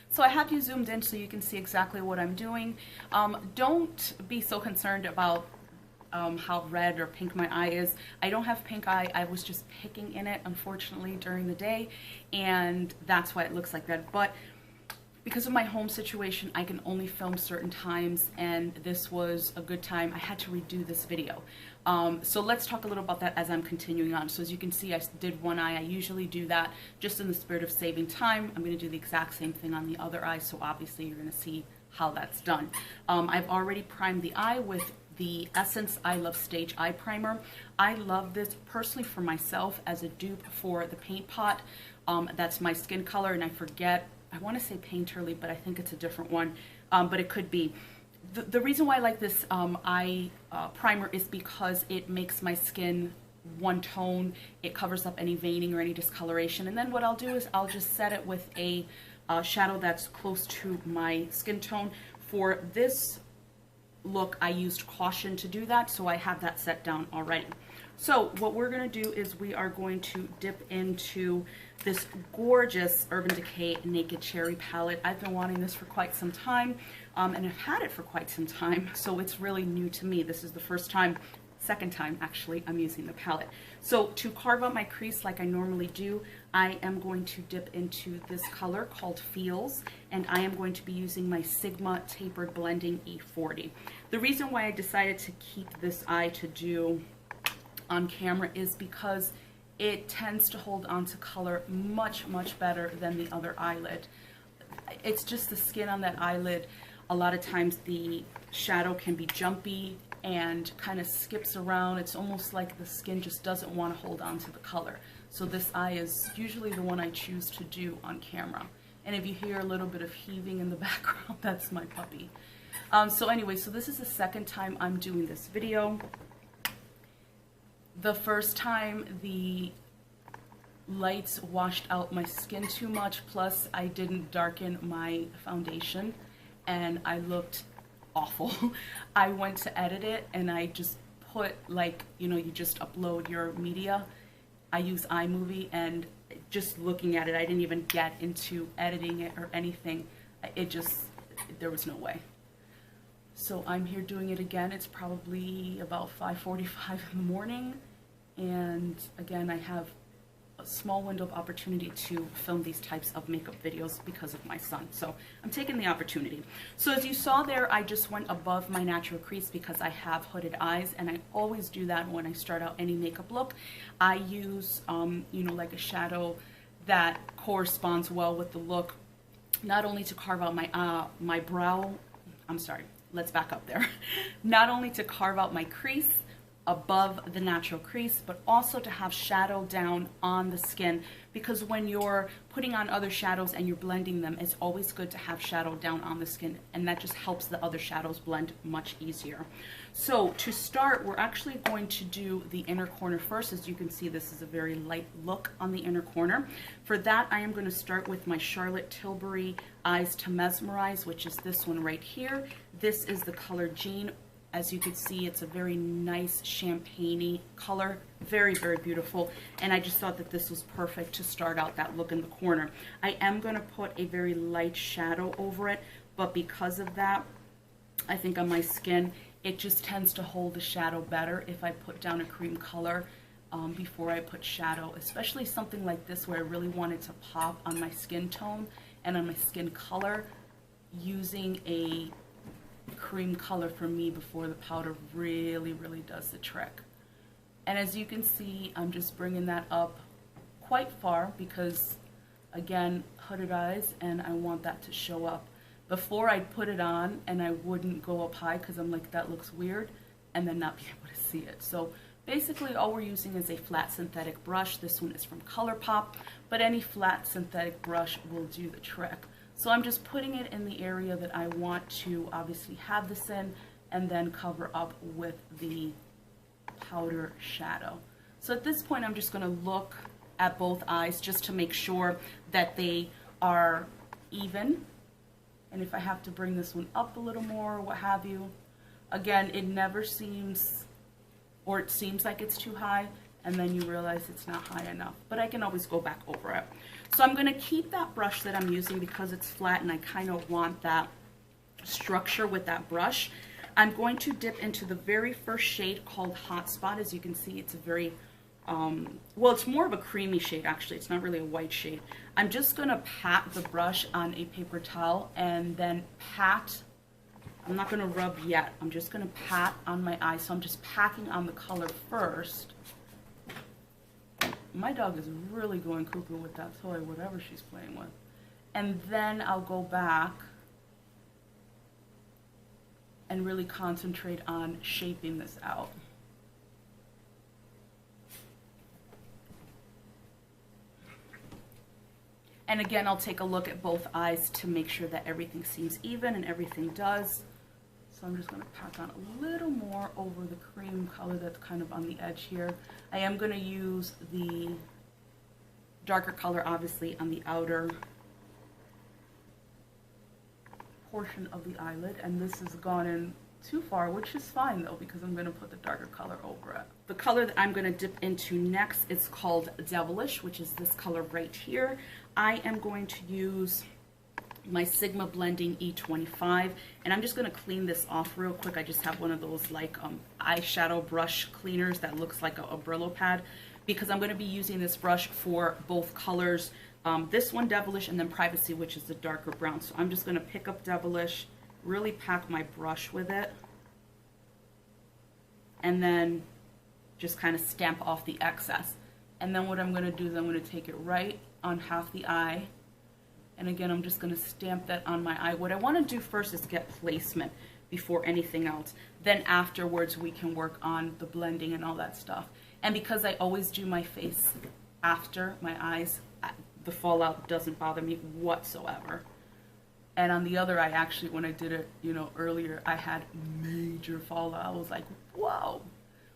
So I have you zoomed in so you can see exactly what I'm doing. Don't be so concerned about how red or pink my eye is. I don't have pink eye. I was just picking in it, unfortunately, during the day, and that's why it looks like that. But because of my home situation, I can only film certain times, and this was a good time. I had to redo this video. So let's talk a little about that as I'm continuing on. So as you can see, I did one eye. I usually do that just in the spirit of saving time. I'm going to do the exact same thing on the other eye, so obviously you're going to see how that's done. I've already primed the eye with the Essence I Love Stage Eye Primer. I love this personally for myself as a dupe for the Paint Pot. That's my skin color, and I forget, I want to say Painterly, but I think it's a different one, but it could be. The reason why I like this eye primer is because it makes my skin one tone. It covers up any veining or any discoloration, and then what I'll do is I'll just set it with a shadow that's close to my skin tone. For this look, I used Caution to do that, so I have that set down already. So what we're going to do is we are going to dip into this gorgeous Urban Decay Naked Cherry palette. I've been wanting this for quite some time, and I've had it for quite some time, so it's really new to me. This is the second time actually, I'm using the palette. So to carve out my crease like I normally do, I am going to dip into this color called Feels, and I am going to be using my Sigma Tapered Blending E40. The reason why I decided to keep this eye to do on camera is because it tends to hold on to color much better than the other eyelid. It's just the skin on that eyelid. A lot of times the shadow can be jumpy and kind of skips around. It's almost like the skin just doesn't want to hold on to the color. So this eye is usually the one I choose to do on camera. And if you hear a little bit of heaving in the background, that's my puppy. So anyway, so this is the second time I'm doing this video. The first time the lights washed out my skin too much, plus I didn't darken my foundation and I looked awful. I went to edit it and I just put, like, you know, you just upload your media. I use iMovie, and just looking at it, I didn't even get into editing it or anything. It just, there was no way. So I'm here doing it again. It's probably about 5:45 in the morning, and again, I have a small window of opportunity to film these types of makeup videos because of my son. So I'm taking the opportunity. So as you saw there, I just went above my natural crease because I have hooded eyes, and I always do that when I start out any makeup look. I use, you know, like a shadow that corresponds well with the look, not only to carve out my brow, I'm sorry, let's back up there. Not only to carve out my crease above the natural crease, but also to have shadow down on the skin, because when you're putting on other shadows and you're blending them, it's always good to have shadow down on the skin, and that just helps the other shadows blend much easier. So to start, we're actually going to do the inner corner first. As you can see, this is a very light look on the inner corner. For that, I am going to start with my Charlotte Tilbury Eyes to Mesmerize, which is this one right here. This is the color Jean. As you can see, it's a very nice champagne-y color, very beautiful, and I just thought that this was perfect to start out that look in the corner. I am going to put a very light shadow over it, but because of that, I think on my skin, it just tends to hold the shadow better if I put down a cream color before I put shadow, especially something like this where I really wanted to pop on my skin tone and on my skin color. Using a cream color for me before the powder really does the trick. And as you can see, I'm just bringing that up quite far because, again, hooded eyes, and I want that to show up. Before I'd put it on and I wouldn't go up high because I'm like, that looks weird, and then not be able to see it. So basically all we're using is a flat synthetic brush. This one is from ColourPop, but any flat synthetic brush will do the trick. So I'm just putting it in the area that I want to obviously have this in, and then cover up with the powder shadow. So at this point, I'm just going to look at both eyes just to make sure that they are even. And if I have to bring this one up a little more, what have you. Again, it never seems, or it seems like it's too high, and then you realize it's not high enough. But I can always go back over it. So I'm going to keep that brush that I'm using because it's flat and I kind of want that structure with that brush. I'm going to dip into the very first shade called Hotspot. As you can see, it's a very, well, it's more of a creamy shade actually. It's not really a white shade. I'm just going to pat the brush on a paper towel and then pat. I'm not going to rub yet. I'm just going to pat on my eye. So I'm just packing on the color first. My dog is really going cuckoo with that toy, whatever she's playing with. And then I'll go back and really concentrate on shaping this out. And again, I'll take a look at both eyes to make sure that everything seems even, and everything does. So I'm just going to pack on a little more over the cream color that's kind of on the edge here. I am going to use the darker color, obviously, on the outer portion of the eyelid. And this has gone in too far, which is fine, though, because I'm going to put the darker color over it. The color that I'm going to dip into next is called Devilish, which is this color right here. I am going to use my Sigma Blending E25, and I'm just going to clean this off real quick. I just have one of those like eyeshadow brush cleaners that looks like a Brillo pad, because I'm going to be using this brush for both colors. This one, Devilish, and then Privacy, which is the darker brown. So I'm just going to pick up Devilish, really pack my brush with it, and then just kind of stamp off the excess. And then what I'm going to do is I'm going to take it right on half the eye. And again, I'm just going to stamp that on my eye. What I want to do first is get placement before anything else. Then afterwards, we can work on the blending and all that stuff. And because I always do my face after my eyes, the fallout doesn't bother me whatsoever. And on the other eye, actually, when I did it, you know, earlier, I had major fallout. I was like, whoa.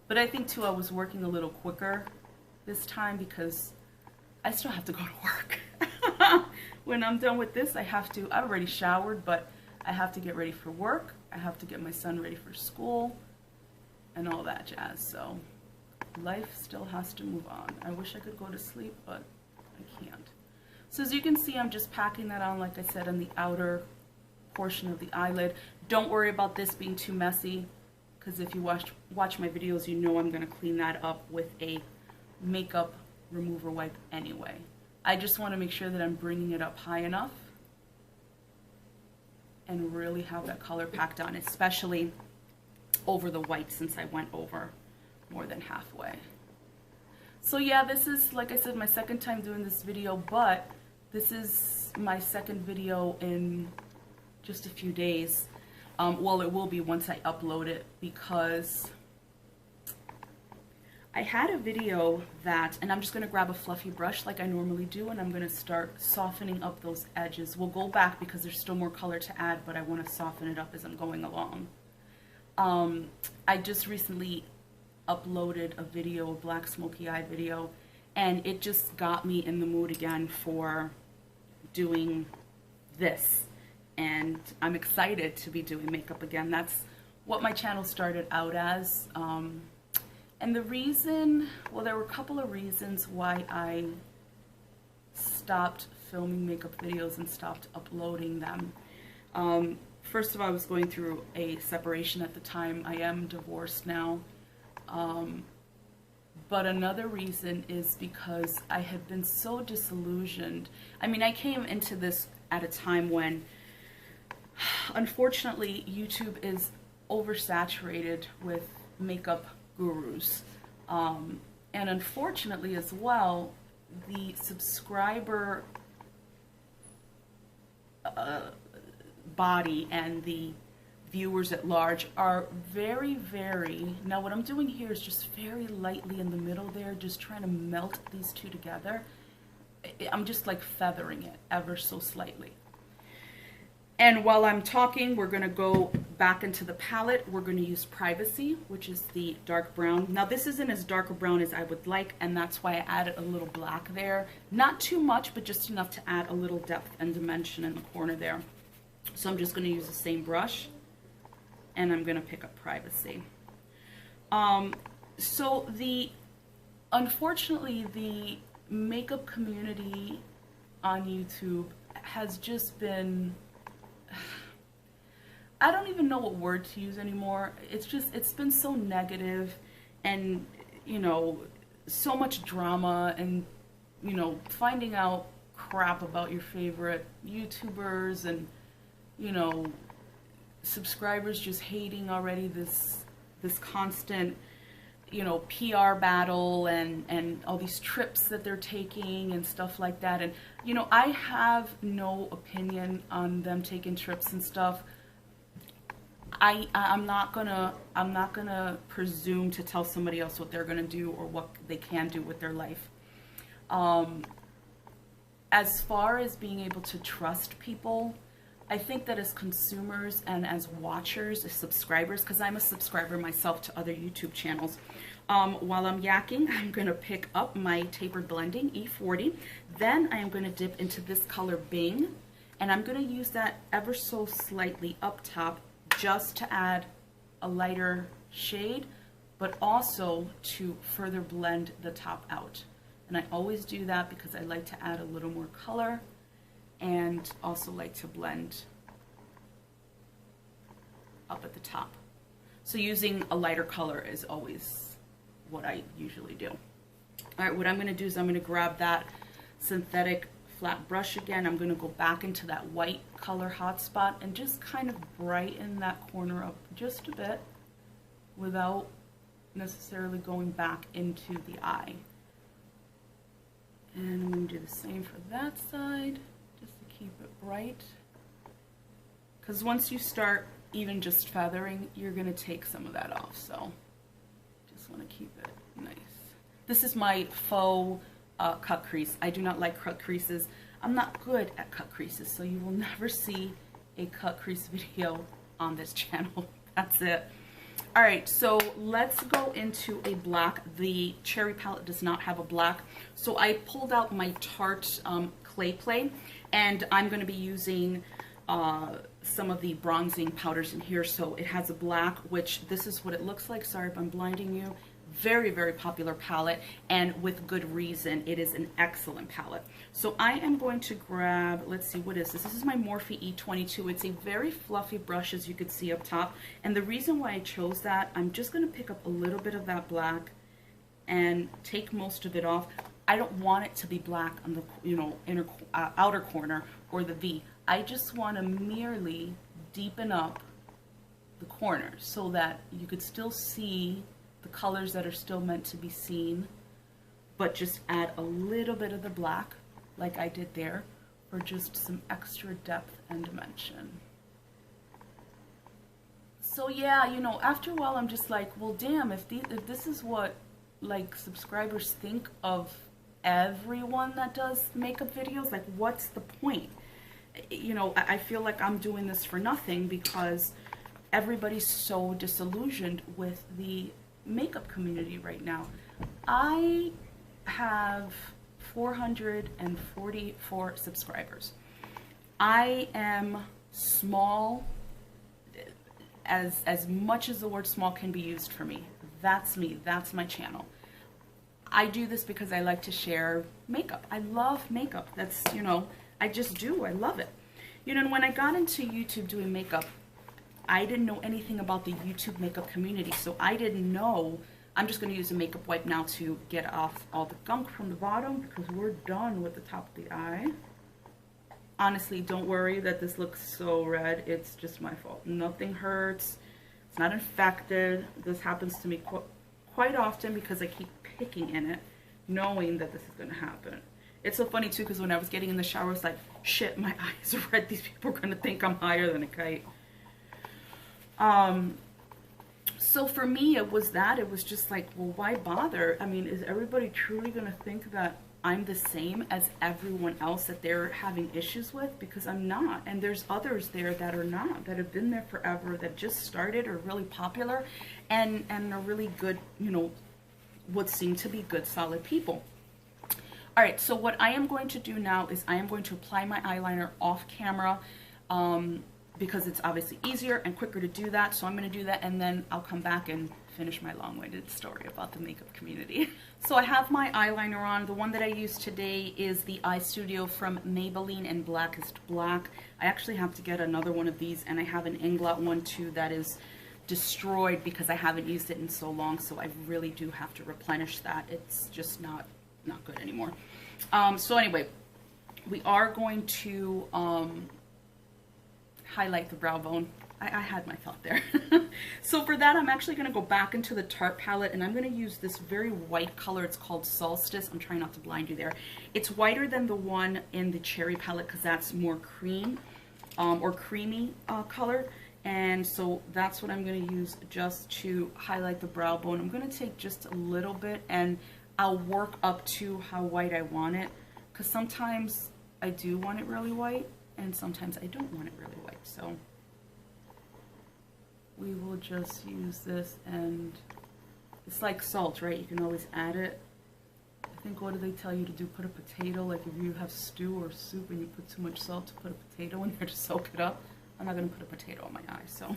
But I think, too, I was working a little quicker this time because I still have to go to work. When I'm done with this, I've already showered, but I have to get ready for work. I have to get my son ready for school and all that jazz. So life still has to move on. I wish I could go to sleep, but I can't. So as you can see, I'm just packing that on, like I said, on the outer portion of the eyelid. Don't worry about this being too messy, because if you watch my videos, you know I'm going to clean that up with a makeup remover wipe anyway. I just want to make sure that I'm bringing it up high enough and really have that color packed on, especially over the white, since I went over more than halfway. So yeah, this is, like I said, my second time doing this video, but this is my second video in just a few days. Well, it will be once I upload it, because I had a video that, and I'm just going to grab a fluffy brush like I normally do, and I'm going to start softening up those edges. We'll go back because there's still more color to add, but I want to soften it up as I'm going along. I just recently uploaded a video, a black smoky eye video, and it just got me in the mood again for doing this. And I'm excited to be doing makeup again. That's what my channel started out as. And the reason, well, there were a couple of reasons why I stopped filming makeup videos and stopped uploading them. First of all, I was going through a separation at the time. I am divorced now. But another reason is because I had been so disillusioned. I mean, I came into this at a time when, unfortunately, YouTube is oversaturated with makeup gurus. And unfortunately as well, the subscriber body and the viewers at large are very, very, now what I'm doing here is just very lightly in the middle there, just trying to melt these two together. I'm just like feathering it ever so slightly. And while I'm talking, we're going to go back into the palette. We're going to use Privacy, which is the dark brown. Now this isn't as dark a brown as I would like, and that's why I added a little black there. Not too much, but just enough to add a little depth and dimension in the corner there. So I'm just going to use the same brush, and I'm going to pick up Privacy. So the unfortunately, the makeup community on YouTube has just been, I don't even know what word to use anymore. It's been so negative, and, you know, so much drama, and, you know, finding out crap about your favorite YouTubers, and, you know, subscribers just hating already, this constant, you know, PR battle, and all these trips that they're taking and stuff like that. And, you know, I have no opinion on them taking trips and stuff. I'm not gonna presume to tell somebody else what they're gonna do or what they can do with their life. As far as being able to trust people, I think that as consumers and as watchers, as subscribers, because I'm a subscriber myself to other YouTube channels, while I'm yakking, I'm going to pick up my Tapered Blending E40. Then I am going to dip into this color Bing, and I'm going to use that ever so slightly up top just to add a lighter shade, but also to further blend the top out. And I always do that because I like to add a little more color, and also like to blend up at the top. So using a lighter color is always what I usually do. All right, what I'm gonna do is I'm gonna grab that synthetic flat brush again. I'm gonna go back into that white color hotspot and just kind of brighten that corner up just a bit without necessarily going back into the eye. And I'm gonna do the same for that side, just to keep it bright. Because once you start even just feathering, you're gonna take some of that off, so just wanna keep it nice. This is my faux cut crease. I do not like cut creases. I'm not good at cut creases, so you will never see a cut crease video on this channel. That's it. All right, so let's go into a black. The Cherry palette does not have a black, so I pulled out my Tarte Clay Play, and I'm going to be using some of the bronzing powders in here. So it has a black, which this is what it looks like. Sorry if I'm blinding you. Very, very popular palette, and with good reason. It is an excellent palette. So I am going to grab, let's see, what is this? This is my Morphe E22. It's a very fluffy brush, as you can see up top. And the reason why I chose that, I'm just going to pick up a little bit of that black and take most of it off. I don't want it to be black on the, you know, outer corner or the V. I just want to merely deepen up the corner so that you could still see the colors that are still meant to be seen, but just add a little bit of the black like I did there for just some extra depth and dimension. So yeah, you know, after a while I'm just like, well damn, if this is what like subscribers think of everyone that does makeup videos, like what's the point? You know, I feel like I'm doing this for nothing because everybody's so disillusioned with the makeup community right now. I have 444 subscribers. I am small, as much as the word small can be used for me. That's me, that's my channel. I do this because I like to share makeup. I love makeup. That's, you know, I just do, I love it. You know, when I got into YouTube doing makeup, I didn't know anything about the YouTube makeup community, so I didn't know. I'm just going to use a makeup wipe now to get off all the gunk from the bottom because we're done with the top of the eye. Honestly, don't worry that this looks so red. It's just my fault. Nothing hurts. It's not infected. This happens to me quite often because I keep picking in it, knowing that this is going to happen. It's so funny too because when I was getting in the shower, it's like, shit, my eyes are red. These people are going to think I'm higher than a kite. So for me, it was just like, well, why bother? I mean, is everybody truly going to think that I'm the same as everyone else that they're having issues with? Because I'm not. And there's others there that are not, that have been there forever, that just started, are really popular, and are really good, you know, what seem to be good, solid people. All right, so what I am going to do now is I am going to apply my eyeliner off camera, because it's obviously easier and quicker to do that. So I'm going to do that, and then I'll come back and finish my long-winded story about the makeup community. So I have my eyeliner on. The one that I used today is the Eye Studio from Maybelline in Blackest Black. I actually have to get another one of these, and I have an Inglot one too that is destroyed because I haven't used it in so long, so I really do have to replenish that. It's just not good anymore. So anyway, we are going to highlight the brow bone. I had my thought there. So for that, I'm actually going to go back into the Tarte palette, and I'm going to use this very white color. It's called Solstice. I'm trying not to blind you there. It's whiter than the one in the Cherry palette because that's more cream or creamy color. And so that's what I'm going to use just to highlight the brow bone. I'm going to take just a little bit, and I'll work up to how white I want it, because sometimes I do want it really white and sometimes I don't want it really white. So we will just use this, and it's like salt, right? You can always add it. I think, what do they tell you to do? Put a potato, like if you have stew or soup and you put too much salt, to put a potato in there to soak it up. I'm not going to put a potato on my eye, so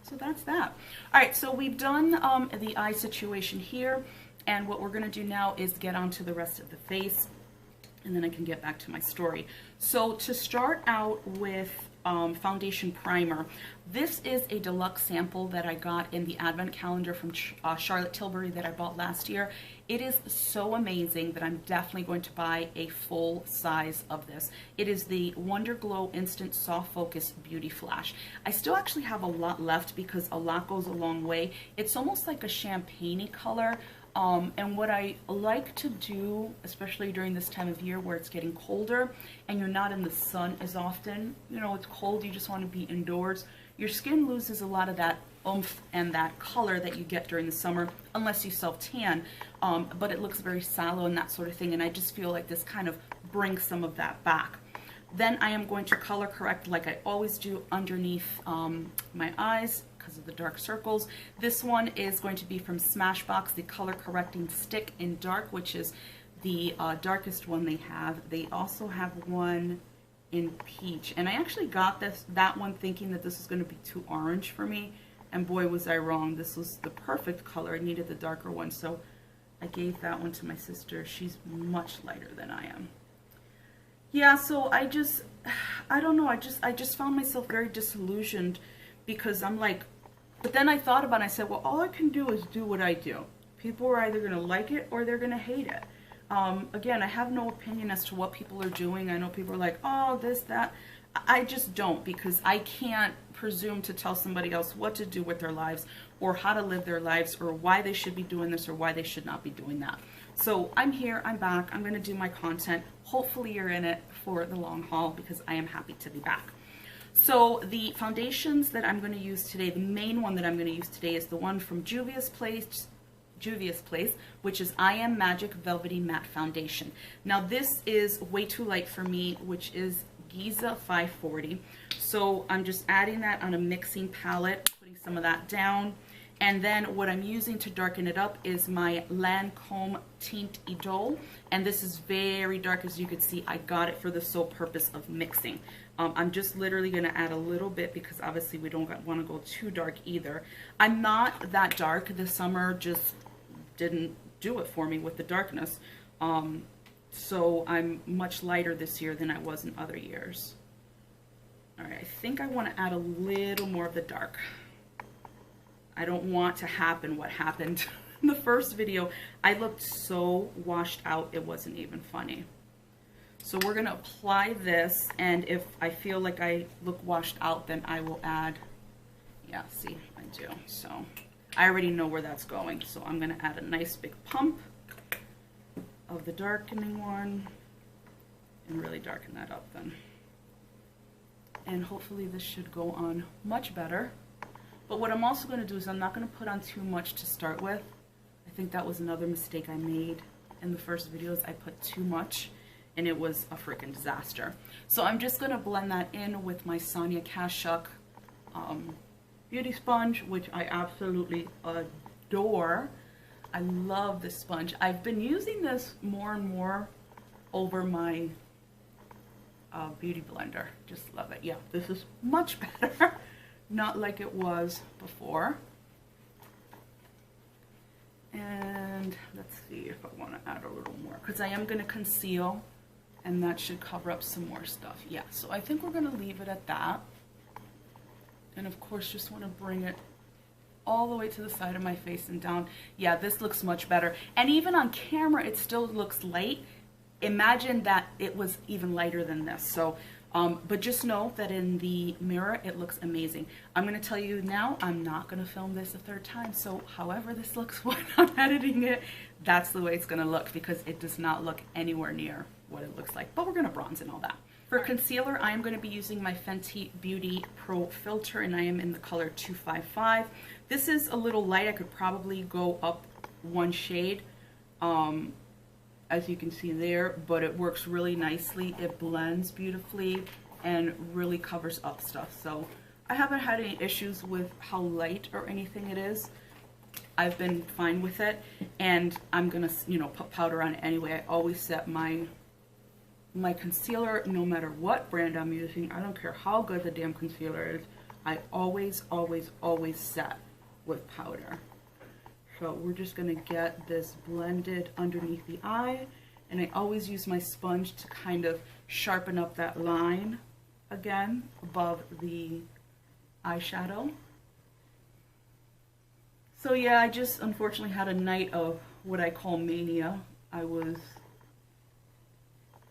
so that's that. All right, so we've done the eye situation here, and what we're going to do now is get on to the rest of the face, and then I can get back to my story. So to start out with foundation primer, this is a deluxe sample that I got in the advent calendar from Charlotte Tilbury that I bought last year. It is so amazing that I'm definitely going to buy a full size of this. It is the Wonder Glow Instant Soft Focus Beauty Flash. I still actually have a lot left because a lot goes a long way. It's almost like a champagne-y color. And what I like to do, especially during this time of year where it's getting colder and you're not in the sun as often, you know, it's cold, you just want to be indoors, your skin loses a lot of that oomph and that color that you get during the summer, unless you self-tan, but it looks very sallow and that sort of thing, and I just feel like this kind of brings some of that back. Then I am going to color correct like I always do underneath my eyes, because of the dark circles. This one is going to be from Smashbox, the color correcting stick in dark, which is the darkest one they have. They also have one in peach, and I actually got that one thinking that this was going to be too orange for me, and boy was I wrong. This was the perfect color. I needed the darker one, so I gave that one to my sister. She's much lighter than I am. Yeah, so I don't know, I just found myself very disillusioned, because I'm like, but then I thought about it and I said, well, all I can do is do what I do. People are either going to like it or they're going to hate it. Again, I have no opinion as to what people are doing. I know people are like, oh, this, that. I just don't, because I can't presume to tell somebody else what to do with their lives or how to live their lives or why they should be doing this or why they should not be doing that. So I'm here, I'm back, I'm going to do my content. Hopefully you're in it for the long haul, because I am happy to be back. So the foundations that I'm going to use today, the main one that I'm going to use today is the one from Juvia's Place, which is I Am Magic Velvety Matte Foundation. Now this is way too light for me, which is Giza 540. So I'm just adding that on a mixing palette, putting some of that down. And then what I'm using to darken it up is my Lancome Teint Idole. And this is very dark, as you can see. I got it for the sole purpose of mixing. I'm just literally going to add a little bit, because obviously we don't want to go too dark either. I'm not that dark. The summer just didn't do it for me with the darkness. So I'm much lighter this year than I was in other years. All right, I think I want to add a little more of the dark. I don't want to happen what happened in the first video. I looked so washed out, it wasn't even funny. So we're going to apply this, and if I feel like I look washed out, then I will add, yeah, see, I do. So I already know where that's going. So I'm going to add a nice big pump of the darkening one and really darken that up then. And hopefully this should go on much better. But what I'm also going to do is I'm not going to put on too much to start with. I think that was another mistake I made in the first videos. I put too much and it was a freaking disaster. So I'm just going to blend that in with my Sonia Kashuk beauty sponge, which I absolutely adore. I love this sponge. I've been using this more and more over my beauty blender. Just love it. Yeah, this is much better. Not like it was before. And let's see if I want to add a little more, because I am going to conceal, and that should cover up some more stuff. Yeah, so I think we're going to leave it at that. And of course, just want to bring it all the way to the side of my face and down. Yeah, this looks much better. And even on camera, it still looks light. Imagine that it was even lighter than this. So, but just know that in the mirror, it looks amazing. I'm going to tell you now, I'm not going to film this a third time. So however this looks when I'm editing it, that's the way it's going to look, because it does not look anywhere near what it looks like. But we're going to bronze and all that. For concealer, I am going to be using my Fenty Beauty Pro Filter, and I am in the color 255. This is a little light. I could probably go up one shade, as you can see there, but it works really nicely. It blends beautifully and really covers up stuff. So I haven't had any issues with how light or anything it is. I've been fine with it, and I'm gonna, you know, put powder on it anyway. I always set my concealer, no matter what brand I'm using. I don't care how good the damn concealer is. I always set with powder. So we're just gonna get this blended underneath the eye, and I always use my sponge to kind of sharpen up that line again above the eyeshadow. So yeah, I just unfortunately had a night of what I call mania. I was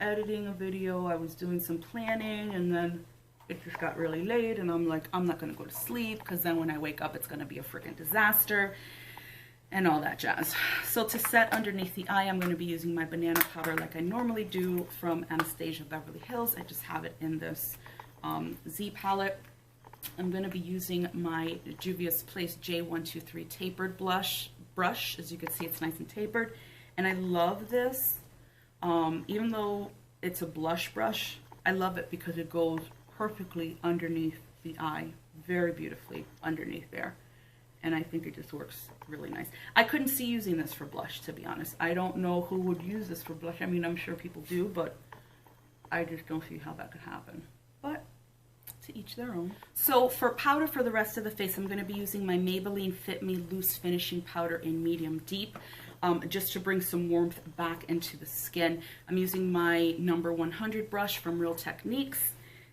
editing a video, I was doing some planning, and then it just got really late, and I'm like, I'm not gonna go to sleep, because then when I wake up it's gonna be a freaking disaster and all that jazz. So to set underneath the eye, I'm going to be using my banana powder like I normally do from Anastasia Beverly Hills. I just have it in this Z palette. I'm going to be using my Juvia's Place J123 tapered brush. As you can see, it's nice and tapered, and I love this. Even though it's a blush brush, I love it because it goes perfectly underneath the eye, very beautifully underneath there. And I think it just works really nice. I couldn't see using this for blush, to be honest. I don't know who would use this for blush. I mean, I'm sure people do, but I just don't see how that could happen. But to each their own. So for powder for the rest of the face, I'm going to be using my Maybelline Fit Me Loose Finishing Powder in Medium Deep, just to bring some warmth back into the skin. I'm using my number 100 brush from Real Techniques,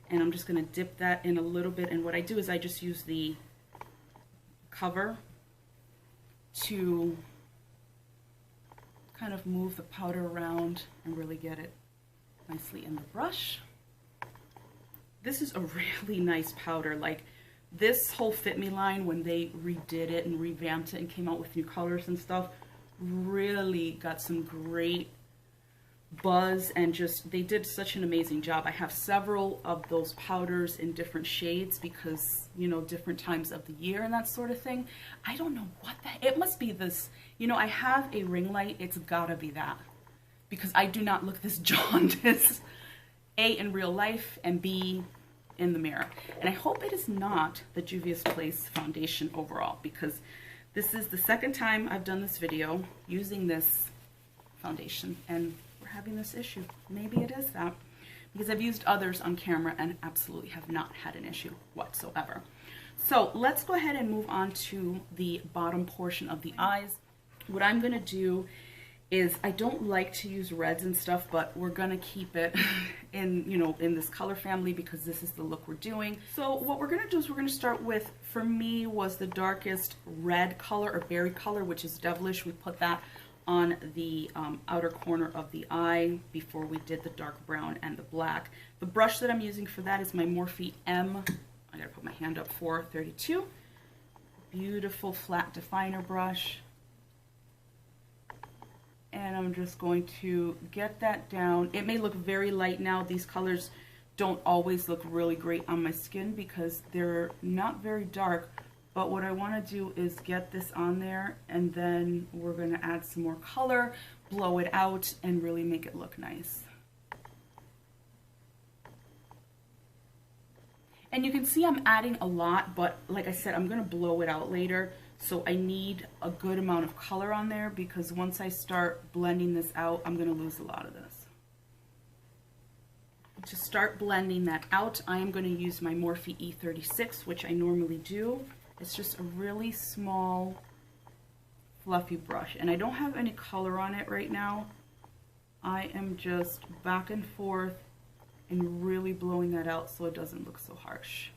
and I'm just going to dip that in a little bit. And what I do is I just use the cover to kind of move the powder around and really get it nicely in the brush. This is a really nice powder. Like, this whole Fit Me line, when they redid it and revamped it and came out with new colors and stuff, really got some great buzz, and just, they did such an amazing job. I have several of those powders in different shades because, you know, different times of the year and that sort of thing. I don't know what that, it must be this, you know, I have a ring light, it's gotta be that, because I do not look this jaundiced, A, in real life, and B, in the mirror. And I hope it is not the Juvia's Place foundation overall, because this is the second time I've done this video using this foundation, and having this issue. Maybe it is that, because I've used others on camera and absolutely have not had an issue whatsoever. So let's go ahead and move on to the bottom portion of the eyes. What I'm going to do is, I don't like to use reds and stuff, but we're going to keep it in, you know, in this color family because this is the look we're doing. So what we're going to do is we're going to start with, for me, was the darkest red color or berry color, which is Devilish. We put that on the outer corner of the eye before we did the dark brown and the black. The brush that I'm using for that is my Morphe M, I gotta put my hand up, 432. Beautiful flat definer brush. And I'm just going to get that down. It may look very light now. These colors don't always look really great on my skin because they're not very dark. But what I want to do is get this on there, and then we're going to add some more color, blow it out, and really make it look nice. And you can see I'm adding a lot, but like I said, I'm going to blow it out later. So I need a good amount of color on there, because once I start blending this out, I'm going to lose a lot of this. To start blending that out, I am going to use my Morphe E36, which I normally do. It's just a really small fluffy brush, and I don't have any color on it right now. I am just back and forth and really blowing that out so it doesn't look so harsh.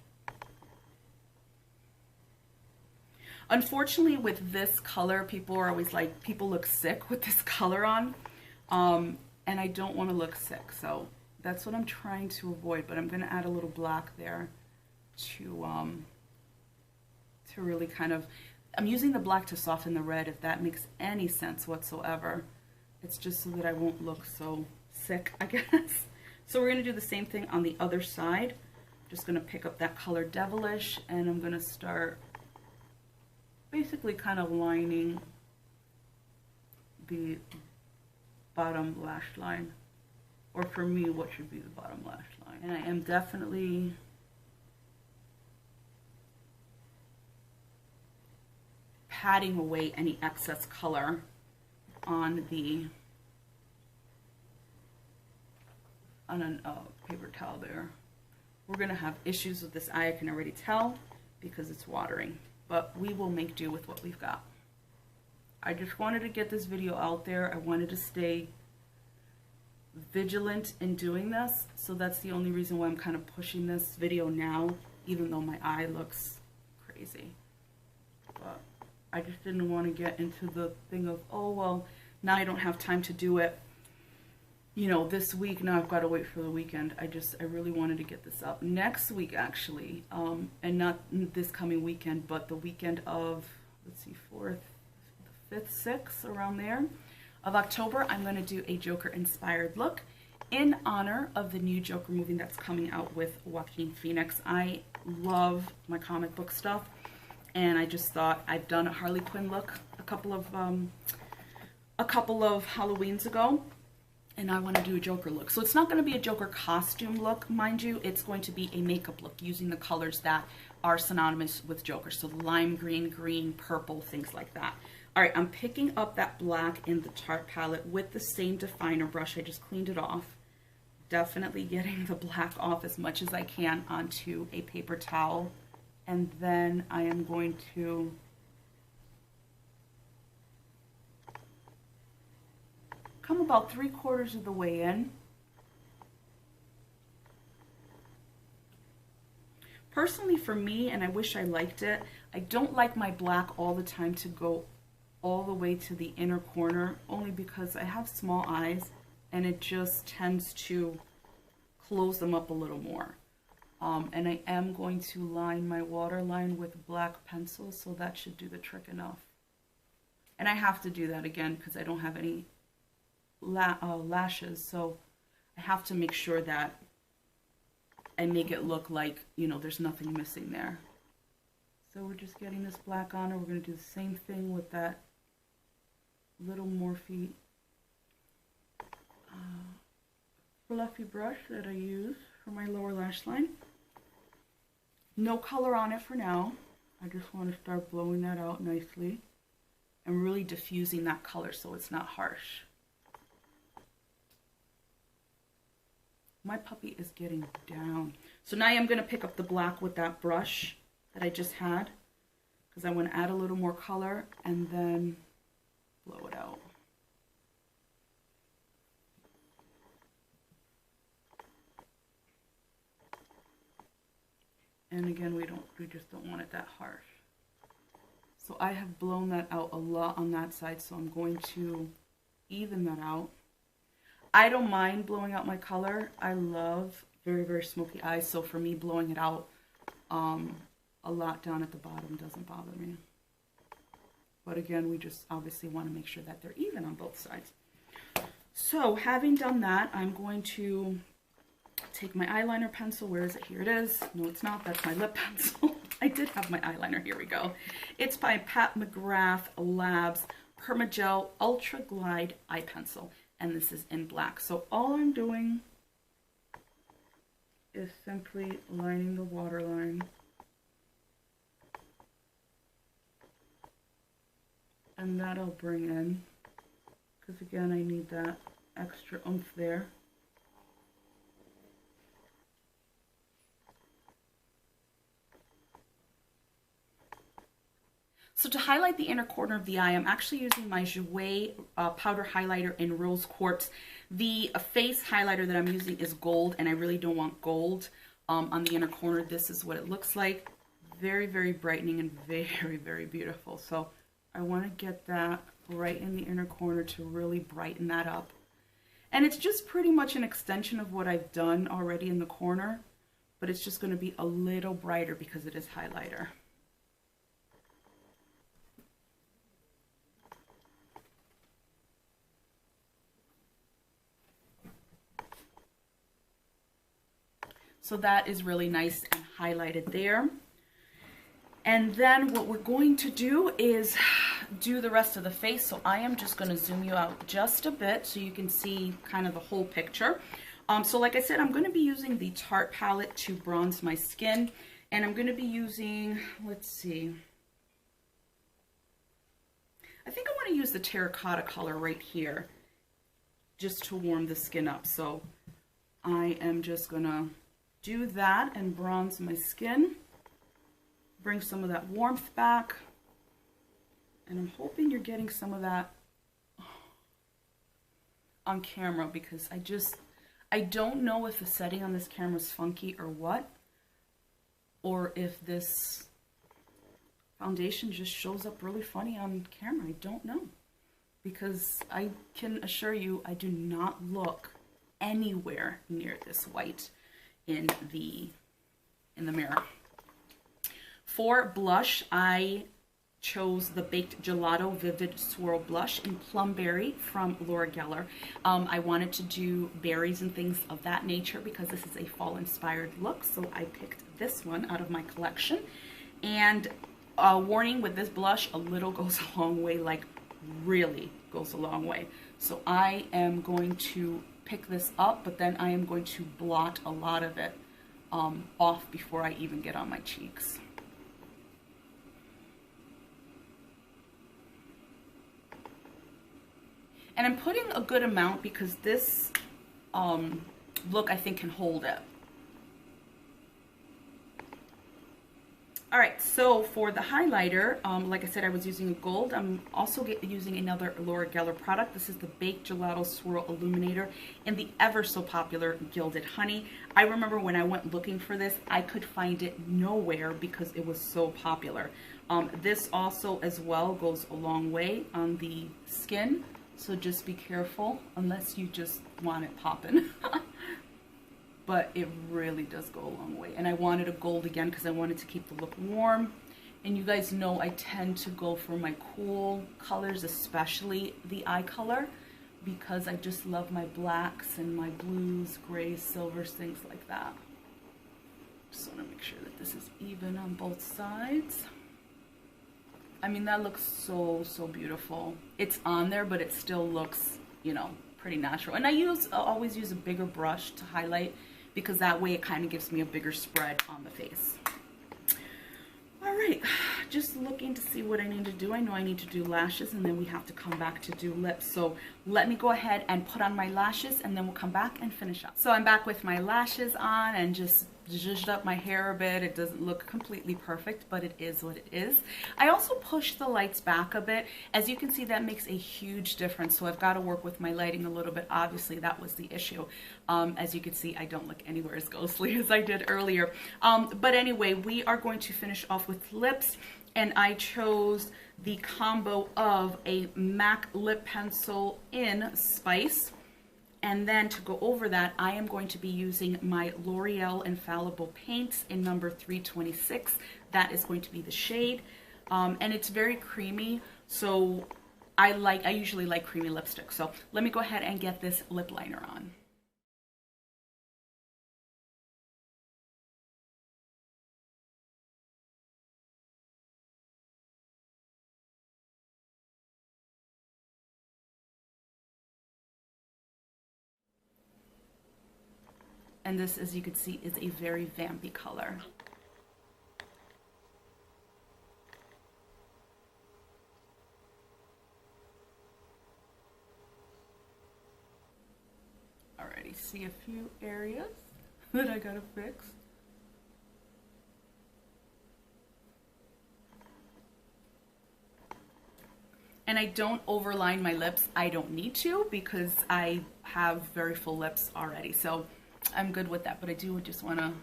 Unfortunately, with this color, people are always like, people look sick with this color on, and I don't want to look sick, so that's what I'm trying to avoid. But I'm going to add a little black there to really kind of, I'm using the black to soften the red, if that makes any sense whatsoever. It's just so that I won't look so sick, I guess. So we're going to do the same thing on the other side. Just going to pick up that color Devilish, and I'm going to start basically kind of lining the bottom lash line, or for me, what should be the bottom lash line. And I am definitely patting away any excess color on a paper towel there. We're gonna have issues with this eye, I can already tell, because it's watering, but we will make do with what we've got. I just wanted to get this video out there. I wanted to stay vigilant in doing this, so that's the only reason why I'm kind of pushing this video now, even though my eye looks crazy. But I just didn't want to get into the thing of, oh well, now I don't have time to do it, you know, this week, now I've got to wait for the weekend. I really wanted to get this up next week, actually, and not this coming weekend, but the weekend of, let's see, 4th, 5th, 6th, around there, of October. I'm going to do a Joker inspired look in honor of the new Joker movie that's coming out with Joaquin Phoenix. I love my comic book stuff, and I just thought, I've done a Harley Quinn look a couple of Halloweens ago, and I want to do a Joker look. So it's not going to be a Joker costume look, mind you. It's going to be a makeup look using the colors that are synonymous with Joker. So lime green, green, purple, things like that. All right, I'm picking up that black in the Tarte palette with the same definer brush. I just cleaned it off. Definitely getting the black off as much as I can onto a paper towel. And then I am going to come about 3/4 of the way in. Personally, for me, and I wish I liked it, I don't like my black all the time to go all the way to the inner corner, only because I have small eyes and it just tends to close them up a little more. And I am going to line my waterline with black pencil, so that should do the trick enough. And I have to do that again because I don't have any lashes, so I have to make sure that I make it look like, you know, there's nothing missing there. So we're just getting this black on, and we're going to do the same thing with that little Morphe fluffy brush that I use for my lower lash line. No color on it for now. I just want to start blowing that out nicely and really diffusing that color so it's not harsh. My puppy is getting down. So now I'm going to pick up the black with that brush that I just had, because I want to add a little more color and then blow it out. And again, we just don't want it that harsh. So I have blown that out a lot on that side, so I'm going to even that out. I don't mind blowing out my color. I love very, very smoky eyes, so for me, blowing it out a lot down at the bottom doesn't bother me. But again, we just obviously want to make sure that they're even on both sides. So having done that, I'm going to take my eyeliner pencil. Where is it? Here it is. No, it's not. That's my lip pencil. I did have my eyeliner. Here we go. It's by Pat McGrath Labs Permagel Ultra Glide Eye Pencil. And this is in black. So all I'm doing is simply lining the waterline. And that I'll bring in, because again, I need that extra oomph there. So to highlight the inner corner of the eye, I'm actually using my Jouer powder highlighter in Rose Quartz. The face highlighter that I'm using is gold, and I really don't want gold on the inner corner. This is what it looks like. Very, very brightening and very, very beautiful. So I want to get that right in the inner corner to really brighten that up. And it's just pretty much an extension of what I've done already in the corner, but it's just going to be a little brighter because it is highlighter. So that is really nice and highlighted there. And then what we're going to do is do the rest of the face. So I am just going to zoom you out just a bit so you can see kind of the whole picture. So like I said, I'm going to be using the Tarte palette to bronze my skin. And I'm going to be using, let's see, I think I want to use the terracotta color right here just to warm the skin up. So I am just going to do that and bronze my skin. Bring some of that warmth back. And I'm hoping you're getting some of that on camera because I don't know if the setting on this camera is funky or what. Or if this foundation just shows up really funny on camera. I don't know. Because I can assure you I do not look anywhere near this white in the mirror. For blush, I chose the Baked Gelato Vivid Swirl Blush in Plumberry from Laura Geller. I wanted to do berries and things of that nature because this is a fall-inspired look, so I picked this one out of my collection. And warning with this blush, a little goes a long way, like really goes a long way. So I am going to pick this up, but then I am going to blot a lot of it off before I even get on my cheeks. And I'm putting a good amount because this look I think can hold it. Alright, so for the highlighter, like I said, I was using a gold. I'm also using another Laura Geller product. This is the Baked Gelato Swirl Illuminator in the ever so popular Gilded Honey. I remember when I went looking for this, I could find it nowhere because it was so popular. This also as well goes a long way on the skin, so just be careful unless you just want it popping. But it really does go a long way. And I wanted a gold again because I wanted to keep the look warm. And you guys know I tend to go for my cool colors, especially the eye color, because I just love my blacks and my blues, grays, silvers, things like that. Just want to make sure that this is even on both sides. I mean, that looks so, so beautiful. It's on there, but it still looks, you know, pretty natural. And I always use a bigger brush to highlight because that way it kind of gives me a bigger spread on the face. All right, just looking to see what I need to do. I know I need to do lashes and then we have to come back to do lips. So let me go ahead and put on my lashes and then we'll come back and finish up. So I'm back with my lashes on and just zhuzhed up my hair a bit. It doesn't look completely perfect, but it is what it is. I also pushed the lights back a bit. As you can see, that makes a huge difference. So I've got to work with my lighting a little bit. Obviously, that was the issue. As you can see, I don't look anywhere as ghostly as I did earlier. But anyway, we are going to finish off with lips. And I chose the combo of a MAC lip pencil in Spice. And then to go over that, I am going to be using my L'Oreal Infallible Paints in number 326. That is going to be the shade. And it's very creamy, so I usually like creamy lipstick. So let me go ahead and get this lip liner on. And this, as you can see, is a very vampy color. Alrighty, see a few areas that I gotta fix. And I don't overline my lips. I don't need to because I have very full lips already. So I'm good with that, but I do just want to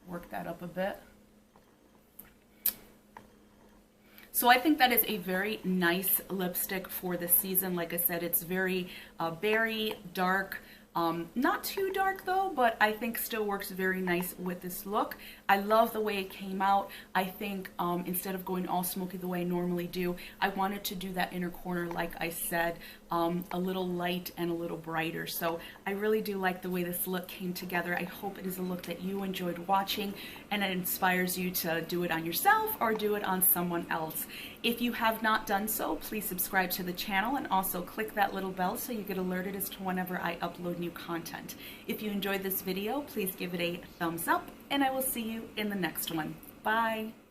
work that up a bit. So I think that is a very nice lipstick for the season. Like I said, it's very berry, dark, not too dark though, but I think still works very nice with this look. I love the way it came out. I think instead of going all smoky the way I normally do, I wanted to do that inner corner, like I said, a little light and a little brighter. So I really do like the way this look came together. I hope it is a look that you enjoyed watching and it inspires you to do it on yourself or do it on someone else. If you have not done so, please subscribe to the channel and also click that little bell so you get alerted as to whenever I upload new content. If you enjoyed this video, please give it a thumbs up and I will see you in the next one. Bye!